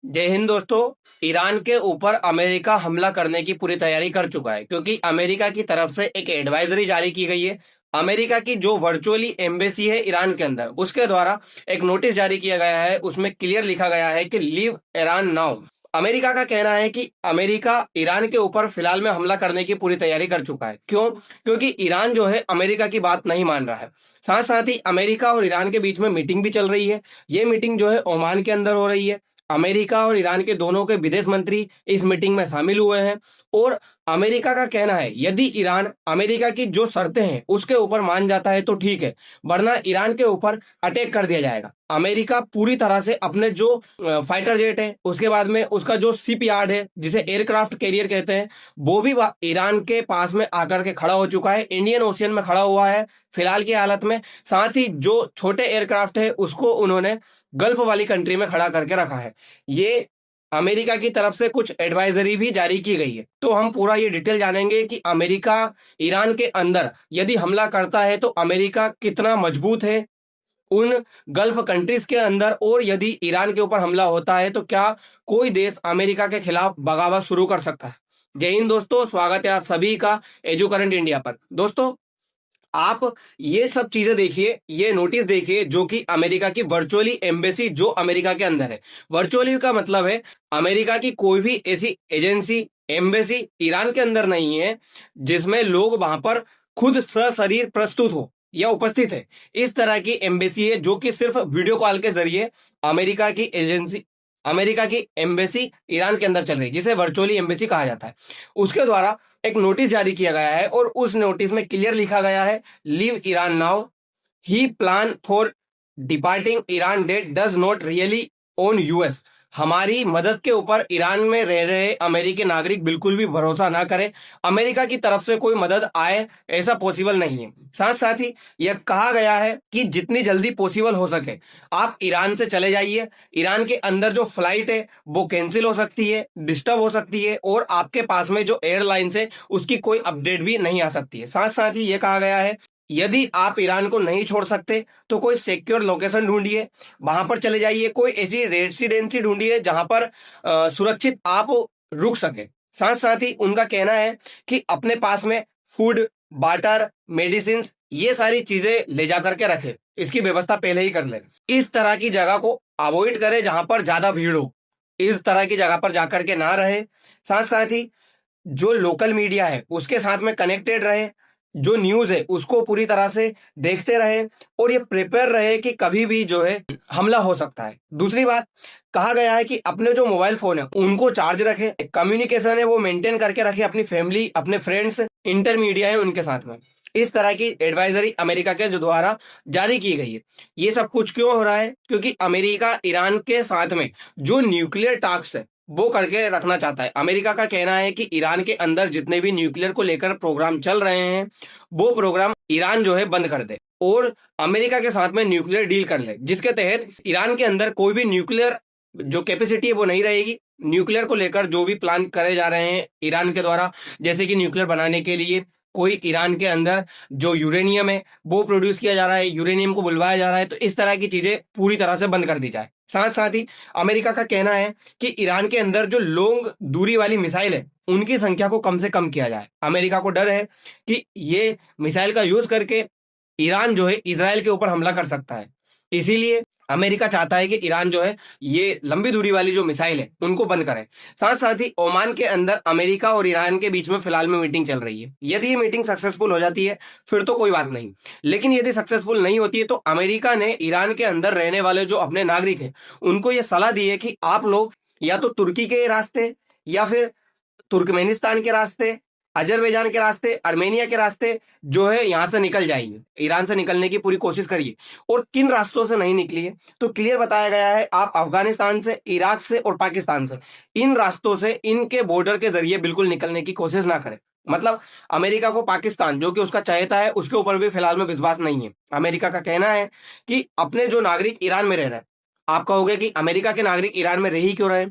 जय हिंद दोस्तों। ईरान के ऊपर अमेरिका हमला करने की पूरी तैयारी कर चुका है, क्योंकि अमेरिका की तरफ से एक एडवाइजरी जारी की गई है। अमेरिका की जो वर्चुअली एम्बेसी है ईरान के अंदर, उसके द्वारा एक नोटिस जारी किया गया है। उसमें क्लियर लिखा गया है कि लीव ईरान नाउ। अमेरिका का कहना है कि अमेरिका ईरान के ऊपर फिलहाल में हमला करने की पूरी तैयारी कर चुका है। क्यों? क्योंकि ईरान जो है अमेरिका की बात नहीं मान रहा है। साथ साथ ही अमेरिका और ईरान के बीच में मीटिंग भी चल रही है। ये मीटिंग जो है ओमान के अंदर हो रही है। अमेरिका और ईरान के दोनों के विदेश मंत्री इस मीटिंग में शामिल हुए हैं। और अमेरिका का कहना है यदि ईरान अमेरिका की जो शर्तें हैं उसके ऊपर मान जाता है तो ठीक है, वरना ईरान के ऊपर अटैक कर दिया जाएगा। अमेरिका पूरी तरह से अपने जो फाइटर जेट है, उसके बाद में उसका जो शिप यार्ड है जिसे एयरक्राफ्ट कैरियर कहते हैं, वो भी ईरान के पास में आकर के खड़ा हो चुका है। इंडियन ओशियन में खड़ा हुआ है फिलहाल की हालत में। साथ ही जो छोटे एयरक्राफ्ट है उसको उन्होंने गल्फ वाली कंट्री में खड़ा करके रखा है। ये अमेरिका की तरफ से कुछ एडवाइजरी भी जारी की गई है। तो हम पूरा ये डिटेल जानेंगे कि अमेरिका ईरान के अंदर यदि हमला करता है तो अमेरिका कितना मजबूत है उन गल्फ कंट्रीज के अंदर, और यदि ईरान के ऊपर हमला होता है तो क्या कोई देश अमेरिका के खिलाफ बगावत शुरू कर सकता है। जय हिंद दोस्तों, स्वागत है आप सभी का एजू करंट इंडिया पर। दोस्तों, आप ये सब चीजें देखिए, ये नोटिस देखिए जो कि अमेरिका की वर्चुअली एम्बेसी जो अमेरिका के अंदर है। वर्चुअली का मतलब है अमेरिका की कोई भी ऐसी एजेंसी एम्बेसी ईरान के अंदर नहीं है जिसमें लोग वहां पर खुद सशरीर प्रस्तुत हो या उपस्थित है। इस तरह की एम्बेसी है जो कि सिर्फ वीडियो कॉल के जरिए अमेरिका की एजेंसी अमेरिका की एम्बेसी ईरान के अंदर चल रही है, जिसे वर्चुअली एम्बेसी कहा जाता है। उसके द्वारा एक नोटिस जारी किया गया है और उस नोटिस में क्लियर लिखा गया है, leave Iran now. He plan for departing Iran date does not really own US. हमारी मदद के ऊपर ईरान में रह रहे अमेरिकी नागरिक बिल्कुल भी भरोसा ना करें। अमेरिका की तरफ से कोई मदद आए ऐसा पॉसिबल नहीं है। साथ साथ ही यह कहा गया है कि जितनी जल्दी पॉसिबल हो सके आप ईरान से चले जाइए। ईरान के अंदर जो फ्लाइट है वो कैंसिल हो सकती है, डिस्टर्ब हो सकती है, और आपके पास में जो एयरलाइंस है उसकी कोई अपडेट भी नहीं आ सकती है। साथ साथ ही यह कहा गया है यदि आप ईरान को नहीं छोड़ सकते तो कोई सिक्योर लोकेशन ढूंढिए, वहां पर चले जाइए। कोई ऐसी रेसिडेंसी ढूंढिए जहां पर सुरक्षित आप रुक सके। साथ साथ ही उनका कहना है कि अपने पास में फूड, वाटर, मेडिसिन, ये सारी चीजें ले जा करके रखे। इसकी व्यवस्था पहले ही कर ले। इस तरह की जगह को अवॉइड करें जहां पर ज्यादा भीड़ हो। इस तरह की जगह पर जाकर के ना रहे। साथ साथ ही जो लोकल मीडिया है उसके साथ में कनेक्टेड रहे, जो न्यूज है उसको पूरी तरह से देखते रहे, और ये प्रिपेयर रहे कि कभी भी जो है हमला हो सकता है। दूसरी बात, कहा गया है कि अपने जो मोबाइल फोन है उनको चार्ज रखे, कम्युनिकेशन है वो मेंटेन करके रखे अपनी फैमिली, अपने फ्रेंड्स, इंटरमीडिया है उनके साथ में। इस तरह की एडवाइजरी अमेरिका के जो द्वारा जारी की गई है। ये सब कुछ क्यों हो रहा है? क्योंकि अमेरिका ईरान के साथ में जो न्यूक्लियर टास्क है वो करके रखना चाहता है। अमेरिका का कहना है कि ईरान के अंदर जितने भी न्यूक्लियर को लेकर प्रोग्राम चल रहे हैं वो प्रोग्राम ईरान जो है बंद कर दे और अमेरिका के साथ में न्यूक्लियर डील कर ले, जिसके तहत ईरान के अंदर कोई भी न्यूक्लियर जो कैपेसिटी है वो नहीं रहेगी। न्यूक्लियर को लेकर जो भी प्लान करे जा रहे हैं ईरान के द्वारा, जैसे कि न्यूक्लियर बनाने के लिए कोई ईरान के अंदर जो यूरेनियम है वो प्रोड्यूस किया जा रहा है, यूरेनियम को बुलवाया जा रहा है, तो इस तरह की चीजें पूरी तरह से बंद कर दी जाए। साथ साथ ही अमेरिका का कहना है कि ईरान के अंदर जो लॉन्ग दूरी वाली मिसाइल है उनकी संख्या को कम से कम किया जाए। अमेरिका को डर है कि ये मिसाइल का यूज करके ईरान जो है इजराइल के ऊपर हमला कर सकता है। इसीलिए अमेरिका चाहता है कि ईरान जो है ये लंबी दूरी वाली जो मिसाइल है उनको बंद करे। साथ साथ ही ओमान के अंदर अमेरिका और ईरान के बीच में फिलहाल में मीटिंग चल रही है। यदि ये मीटिंग सक्सेसफुल हो जाती है फिर तो कोई बात नहीं, लेकिन यदि सक्सेसफुल नहीं होती है तो अमेरिका ने ईरान के अंदर रहने वाले जो अपने नागरिक है उनको ये सलाह दी है कि आप लोग या तो तुर्की के रास्ते या फिर तुर्कमेनिस्तान के रास्ते, अजरबैजान के रास्ते, अर्मेनिया के रास्ते जो है यहां से निकल जाइए, ईरान से निकलने की पूरी कोशिश करिए। और किन रास्तों से नहीं निकलिए तो क्लियर बताया गया है, आप अफगानिस्तान से, इराक से और पाकिस्तान से, इन रास्तों से, इनके बॉर्डर के जरिए बिल्कुल निकलने की कोशिश ना करें। मतलब अमेरिका को पाकिस्तान जो कि उसका चहेता है उसके ऊपर भी फिलहाल में विश्वास नहीं है। अमेरिका का कहना है कि अपने जो नागरिक ईरान में रह रहे हैं, आप कहोगे कि अमेरिका के नागरिक ईरान में रह ही क्यों रहे?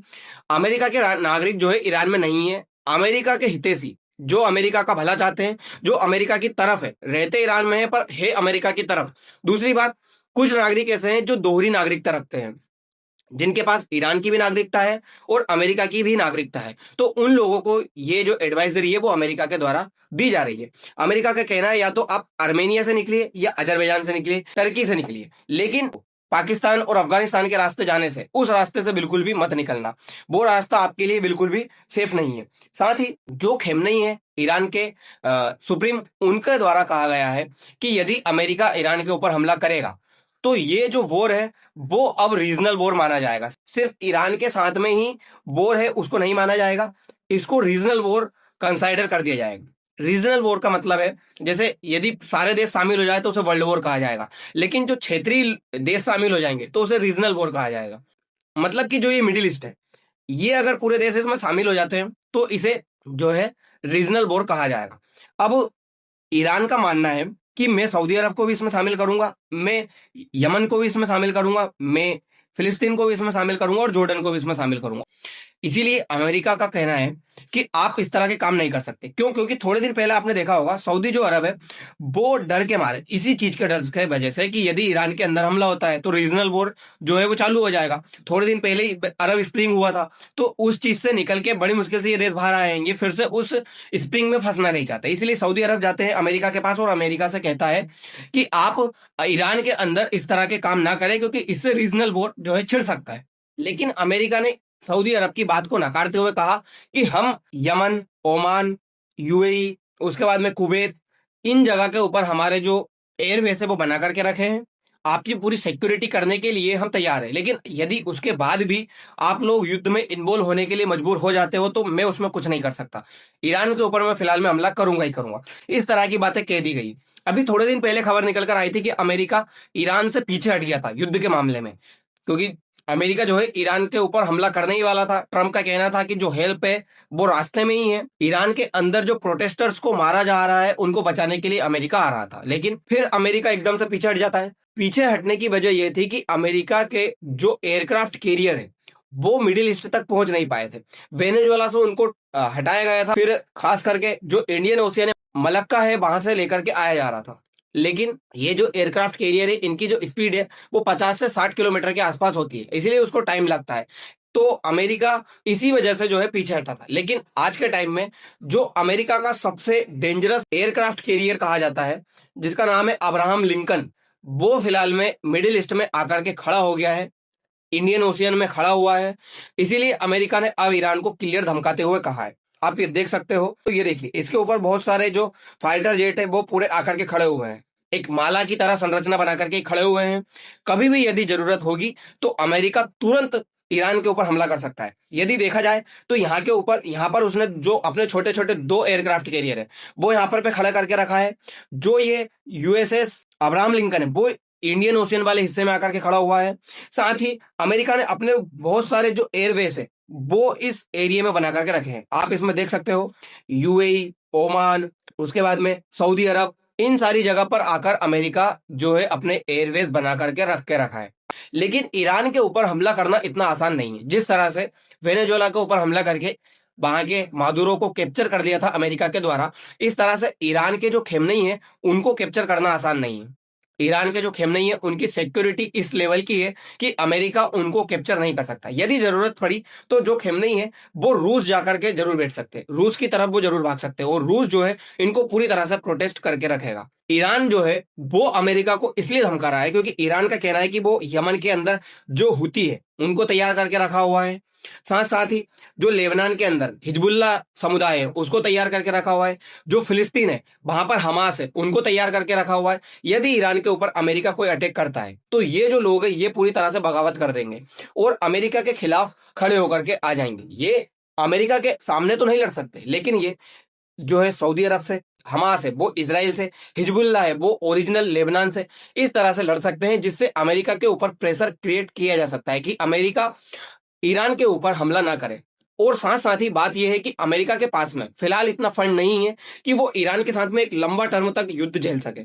अमेरिका के नागरिक जो है ईरान में नहीं है। अमेरिका के हितैषी जो अमेरिका का भला चाहते हैं, जो अमेरिका की तरफ है, रहते ईरान में है पर है अमेरिका की तरफ। दूसरी बात, कुछ नागरिक ऐसे हैं जो दोहरी नागरिकता रखते हैं। जिनके पास ईरान की भी नागरिकता है और अमेरिका की भी नागरिकता है, तो उन लोगों को ये जो एडवाइजरी है वो अमेरिका के द्वारा दी जा रही है। अमेरिका का कहना है या तो आप आर्मेनिया से निकलिए या अजरबैजान से निकलिए, टर्की से निकलिए, लेकिन पाकिस्तान और अफगानिस्तान के रास्ते जाने से उस रास्ते से बिल्कुल भी मत निकलना, वो रास्ता आपके लिए बिल्कुल भी सेफ नहीं है। साथ ही जो खेमनेई है ईरान के सुप्रीम, उनके द्वारा कहा गया है कि यदि अमेरिका ईरान के ऊपर हमला करेगा तो ये जो वॉर है वो अब रीजनल वॉर माना जाएगा। सिर्फ ईरान के साथ में ही वॉर है उसको नहीं माना जाएगा, इसको रीजनल वॉर कंसाइडर कर दिया जाएगा। रीजनल वॉर का मतलब है जैसे यदि सारे देश शामिल हो जाए तो उसे वर्ल्ड वॉर कहा जाएगा, लेकिन जो क्षेत्रीय देश शामिल हो जाएंगे तो उसे रीजनल वॉर कहा जाएगा। मतलब कि जो ये मिडिल ईस्ट है, ये अगर पूरे देश इसमें शामिल हो जाते हैं तो इसे जो है रीजनल वॉर कहा जाएगा। अब ईरान का मानना है कि मैं सऊदी अरब को भी इसमें शामिल करूंगा, मैं यमन को भी इसमें शामिल करूंगा, मैं फिलिस्तीन को भी इसमें शामिल करूंगा और जॉर्डन को भी इसमें शामिल करूंगा। इसीलिए अमेरिका का कहना है कि आप इस तरह के काम नहीं कर सकते। क्यों? क्योंकि थोड़े दिन पहले आपने देखा होगा सऊदी जो अरब है वो डर के मारे, इसी चीज के डर के वजह से कि यदि ईरान के अंदर हमला होता है तो रीजनल वॉर जो है वो चालू हो जाएगा। थोड़े दिन पहले ही अरब स्प्रिंग हुआ था, तो उस चीज से निकल के बड़ी मुश्किल से ये देश बाहर आए हैं, ये फिर से उस स्प्रिंग में फंसना नहीं चाहते। इसलिए सऊदी अरब जाते हैं अमेरिका के पास और अमेरिका से कहता है कि आप ईरान के अंदर इस तरह के काम ना करें क्योंकि इससे रीजनल वॉर जो है छिड़ सकता है। लेकिन अमेरिका ने सऊदी अरब की बात को नकारते हुए कहा कि हम यमन, ओमान, यूएई, उसके बाद में कुवैत, इन जगह के ऊपर हमारे जो एयरबेस है वो बना करके रखे हैं, आपकी पूरी सिक्योरिटी करने के लिए हम तैयार हैं। लेकिन यदि उसके बाद भी आप लोग युद्ध में इन्वॉल्व होने के लिए मजबूर हो जाते हो तो मैं उसमें कुछ नहीं कर सकता, ईरान के ऊपर मैं फिलहाल में हमला करूंगा ही करूंगा। इस तरह की बातें कह दी गई। अभी थोड़े दिन पहले खबर निकल कर आई थी कि अमेरिका ईरान से पीछे हट गया था युद्ध के मामले में, क्योंकि अमेरिका जो है ईरान के ऊपर हमला करने ही वाला था। ट्रंप का कहना था कि जो हेल्प है वो रास्ते में ही है। ईरान के अंदर जो प्रोटेस्टर्स को मारा जा रहा है उनको बचाने के लिए अमेरिका आ रहा था, लेकिन फिर अमेरिका एकदम से पीछे हट जाता है। पीछे हटने की वजह यह थी कि अमेरिका के जो एयरक्राफ्ट कैरियर है वो मिडिल ईस्ट तक पहुंच नहीं पाए थे। वेनेजुएला से उनको हटाया गया था, फिर खास करके जो इंडियन ओशियन मलक्का है वहां से लेकर के आया जा रहा था। लेकिन ये जो एयरक्राफ्ट कैरियर है इनकी जो स्पीड है वो 50 से 60 किलोमीटर के आसपास होती है, इसीलिए उसको टाइम लगता है। तो अमेरिका इसी वजह से जो है पीछे हटा था। लेकिन आज के टाइम में जो अमेरिका का सबसे डेंजरस एयरक्राफ्ट कैरियर कहा जाता है, जिसका नाम है अब्राहम लिंकन, वो फिलहाल में मिडिल ईस्ट में आकर के खड़ा हो गया है, इंडियन ओशियन में खड़ा हुआ है। इसीलिए अमेरिका ने अब ईरान को क्लियर धमकाते हुए कहा है। आप ये देख सकते हो, तो ये देखिए इसके ऊपर बहुत सारे जो फाइटर जेट है वो पूरे आकर के खड़े हुए हैं, एक माला की तरह संरचना बना करके खड़े हुए हैं। कभी भी यदि जरूरत होगी तो अमेरिका तुरंत ईरान के ऊपर हमला कर सकता है। यदि देखा जाए तो यहाँ के ऊपर, यहाँ पर उसने जो अपने छोटे छोटे 2 एयरक्राफ्ट कैरियर है वो यहाँ पर पे खड़ा करके रखा है। जो ये यूएसएस अब्राहम लिंकन है वो इंडियन ओशियन वाले हिस्से में आकर के खड़ा हुआ है। साथ ही अमेरिका ने अपने बहुत सारे जो एयरवेस है वो इस एरिया में बना करके रखे हैं। आप इसमें देख सकते हो यूएई, ओमान, उसके बाद में सऊदी अरब, इन सारी जगह पर आकर अमेरिका जो है अपने एयरवेस बना करके रखा है। लेकिन ईरान के ऊपर हमला करना इतना आसान नहीं है। जिस तरह से वेनेजुएला के ऊपर हमला करके वहां के मादुरो को कैप्चर कर लिया था अमेरिका के द्वारा, इस तरह से ईरान के जो खेमनेई है उनको कैप्चर करना आसान नहीं है। ईरान के जो खेमनेई है उनकी सिक्योरिटी इस लेवल की है कि अमेरिका उनको कैप्चर नहीं कर सकता। यदि जरूरत पड़ी तो जो खेमनेई है वो रूस जाकर के जरूर बैठ सकते हैं, रूस की तरफ वो जरूर भाग सकते हैं और रूस जो है इनको पूरी तरह से प्रोटेस्ट करके रखेगा। ईरान जो है वो अमेरिका को इसलिए धमका रहा है क्योंकि ईरान का कहना है कि वो यमन के अंदर जो हुती है उनको तैयार करके रखा हुआ है। साथ साथ ही जो लेबनान के अंदर हिजबुल्ला समुदाय है उसको तैयार करके रखा हुआ है। जो फिलिस्तीन है वहां पर हमास है उनको तैयार करके रखा हुआ है। यदि ईरान के ऊपर अमेरिका कोई अटैक करता है तो ये जो लोग हैं ये पूरी तरह से बगावत कर देंगे और अमेरिका के खिलाफ खड़े होकर के आ जाएंगे। ये अमेरिका के सामने तो नहीं लड़ सकते, लेकिन ये जो है सऊदी अरब से, हमास है वो इसराइल से, हिजबुल्ला है वो ओरिजिनल लेबनान से, इस तरह से लड़ सकते हैं जिससे अमेरिका के ऊपर प्रेशर क्रिएट किया जा सकता है कि अमेरिका ईरान के ऊपर हमला ना करे। और साथ साथ ही बात यह है कि अमेरिका के पास में फिलहाल इतना फंड नहीं है कि वो ईरान के साथ में एक लंबा टर्म तक युद्ध झेल सके।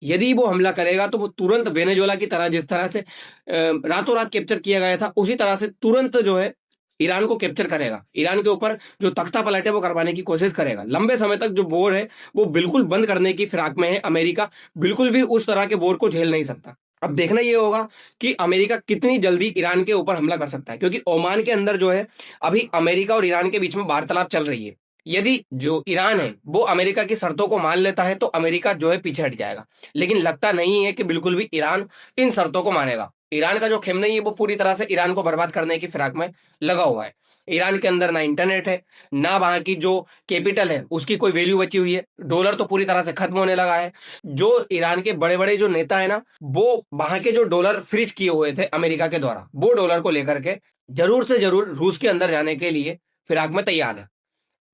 यदि वो हमला करेगा तो वो तुरंत वेनेजुएला की तरह, जिस तरह से रातों रात कैप्चर किया गया था, उसी तरह से तुरंत जो है ईरान को कैप्चर करेगा। ईरान के ऊपर जो तख्ता पलट है वो करवाने की कोशिश करेगा। लंबे समय तक जो वॉर है वो बिल्कुल बंद करने की फिराक में है अमेरिका, बिल्कुल भी उस तरह के वॉर को झेल नहीं सकता। अब देखना ये होगा कि अमेरिका कितनी जल्दी ईरान के ऊपर हमला कर सकता है, क्योंकि ओमान के अंदर जो है अभी अमेरिका और ईरान के बीच में वार्तालाप चल रही है। यदि जो ईरान है वो अमेरिका की शर्तों को मान लेता है तो अमेरिका जो है पीछे हट जाएगा, लेकिन लगता नहीं है कि बिल्कुल भी ईरान इन शर्तों को मानेगा। ईरान का जो खेमनेई है वो पूरी तरह से ईरान को बर्बाद करने की फिराक में लगा हुआ है। ईरान के अंदर ना इंटरनेट है, ना वहां की जो कैपिटल है उसकी कोई वैल्यू बची हुई है, डॉलर तो पूरी तरह से खत्म होने लगा है। जो ईरान के बड़े बड़े जो नेता है ना, वो वहां के जो डॉलर फ्रीज किए हुए थे अमेरिका के द्वारा, वो डॉलर को लेकर के जरूर से जरूर रूस के अंदर जाने के लिए फिराक में तैयार है।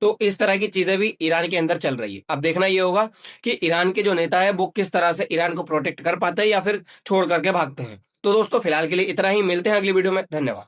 तो इस तरह की चीजें भी ईरान के अंदर चल रही है। अब देखना यह होगा कि ईरान के जो नेता है वो किस तरह से ईरान को प्रोटेक्ट कर पाते हैं या फिर छोड़ करके भागते हैं। तो दोस्तों फिलहाल के लिए इतना ही, मिलते हैं अगली वीडियो में। धन्यवाद।